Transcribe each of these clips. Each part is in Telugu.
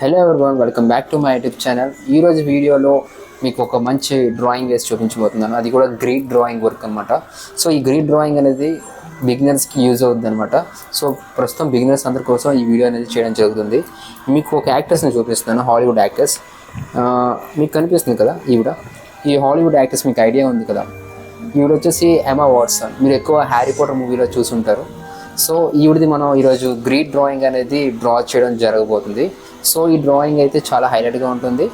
Hello everyone, welcome back to my YouTube channel. ఈరోజు వీడియోలో మీకు ఒక మంచి డ్రాయింగ్ వేసి చూపించబోతున్నాను. అది కూడా గ్రీడ్ డ్రాయింగ్ వర్క్ అనమాట. సో ఈ గ్రీడ్ డ్రాయింగ్ అనేది బిగినర్స్కి యూజ్ అవుతుంది అనమాట. సో ప్రస్తుతం బిగినర్స్ అందరి కోసం ఈ వీడియో అనేది చేయడం జరుగుతుంది. మీకు ఒక యాక్టర్స్ని చూపిస్తున్నాను, హాలీవుడ్ యాక్టర్స్. మీకు కనిపిస్తుంది కదా ఈ హాలీవుడ్ యాక్టర్స్ మీకు ఐడియా ఉంది కదా. ఈవిడ వచ్చేసి ఎమా వాట్సన్. మీరు ఎక్కువ హ్యారీ పాటర్ మూవీలో చూసుంటారు. సో ఈవిడది మనం ఈరోజు గ్రీడ్ డ్రాయింగ్ అనేది డ్రా చేయడం జరగబోతుంది. సో ఈ డ్రాయింగ్ అయితే చాలా హైలైట్గా ఉంటుంది.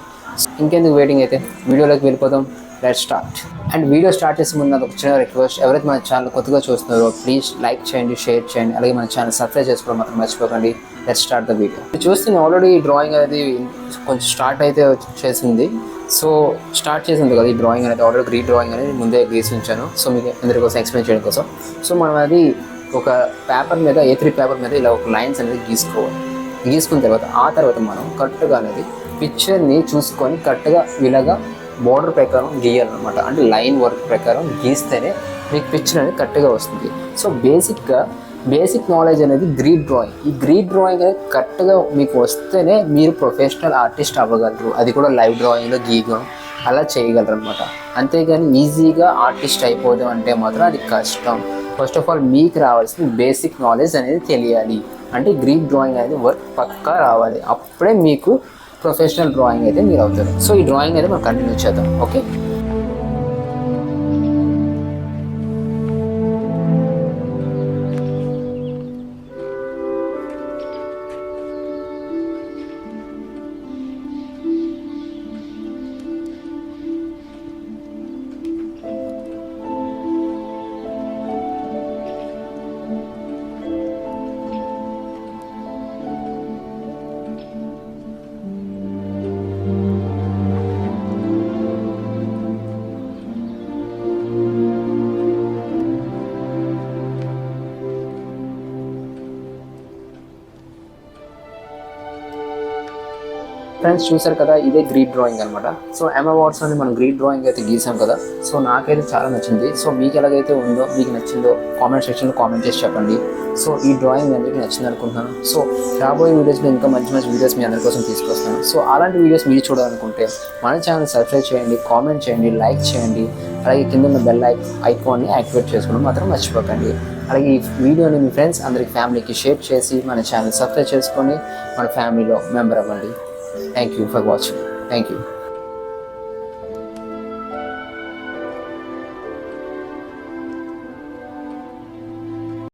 ఇంకెందుకు వెయిటింగ్, అయితే వీడియోలోకి వెళ్ళిపోదాం. Let's start. And video start చేసే ముందు నాకు ఒక చిన్న రిక్వెస్ట్, ఎవరైతే మన ఛానల్ కొత్తగా చూస్తున్నారో ప్లీజ్ లైక్ చేయండి, షేర్ చేయండి, అలాగే మన ఛానల్ సబ్స్క్రైబ్ చేసుకోవడం మాత్రం మర్చిపోకండి. Let's start the video. చూస్తే ఆల్రెడీ ఈ డ్రాయింగ్ అనేది కొంచెం స్టార్ట్ అయితే చేసింది. సో స్టార్ట్ చేసింది కదా ఈ డ్రాయింగ్ అనేది. ఆల్రెడీ గ్రీడ్ డ్రాయింగ్ అనేది ముందే గీసి ఉంచాను. సో మీకు అందరి కోసం ఎక్స్ప్లెయిన్ చేయడం కోసం. సో మనం అది ఒక పేపర్ మీద, A3 పేపర్ మీద ఇలా ఒక లైన్స్ అనేది గీసుకున్న తర్వాత మనం కరెక్ట్గా అనేది పిక్చర్ని చూసుకొని కరెక్ట్గా ఇలాగా బోర్డర్ ప్రకారం గీయాలన్నమాట. అంటే లైన్ వర్క్ ప్రకారం గీస్తేనే మీకు పిక్చర్ అనేది కరెక్ట్గా వస్తుంది. సో బేసిక్ నాలెడ్జ్ అనేది గ్రీడ్ డ్రాయింగ్. ఈ గ్రీడ్ డ్రాయింగ్ అనేది కరెక్ట్గా మీకు వస్తేనే మీరు ప్రొఫెషనల్ ఆర్టిస్ట్ అవ్వగలరు. అది కూడా లైవ్ డ్రాయింగ్లో గీయడం అలా చేయగలరు అనమాట. అంతేగాని ఈజీగా ఆర్టిస్ట్ అయిపోదాం అంటే మాత్రం అది కష్టం. ఫస్ట్ ఆఫ్ ఆల్ మీకు రావాల్సిన బేసిక్ నాలెడ్జ్ అనేది తెలియాలి. అంటే గ్రీడ్ డ్రాయింగ్ అనేది వర్క్ పక్కా రావాలి. అప్పుడే మీకు ప్రొఫెషనల్ డ్రాయింగ్ అయితే మీరు అవుతారు. సో ఈ డ్రాయింగ్ అయితే మనం కంటిన్యూ చేద్దాం. ఓకే, ఫ్రెండ్స్ చూసారు కదా, ఇదే గ్రీడ్ డ్రాయింగ్ అనమాట. సో ఎమా వాట్సన్ మనం గ్రీడ్ డ్రాయింగ్ అయితే గీసాం కదా. సో నాకైతే చాలా నచ్చింది. సో మీకు ఎలాగైతే ఉందో, మీకు నచ్చిందో కామెంట్ సెక్షన్లో కామెంట్ చేసి చెప్పండి. సో ఈ డ్రాయింగ్ అందరికీ నచ్చింది అనుకుంటున్నాను. సో రాబోయే వీడియోస్లో ఇంకా మంచి వీడియోస్ మీ అందరి కోసం తీసుకొస్తాను. సో అలాంటి వీడియోస్ మీరు చూడాలనుకుంటే మన ఛానల్ సబ్స్క్రైబ్ చేయండి, కామెంట్ చేయండి, లైక్ చేయండి, అలాగే కింద ఉన్న బెల్ ఐకాన్ని యాక్టివేట్ చేసుకోవడం మాత్రం మర్చిపోకండి. అలాగే ఈ వీడియోని మీ ఫ్రెండ్స్ అందరికి, ఫ్యామిలీకి షేర్ చేసి మన ఛానల్ సబ్స్క్రైబ్ చేసుకొని మన ఫ్యామిలీలో మెంబర్ అవ్వండి. Thank you for watching. Thank you.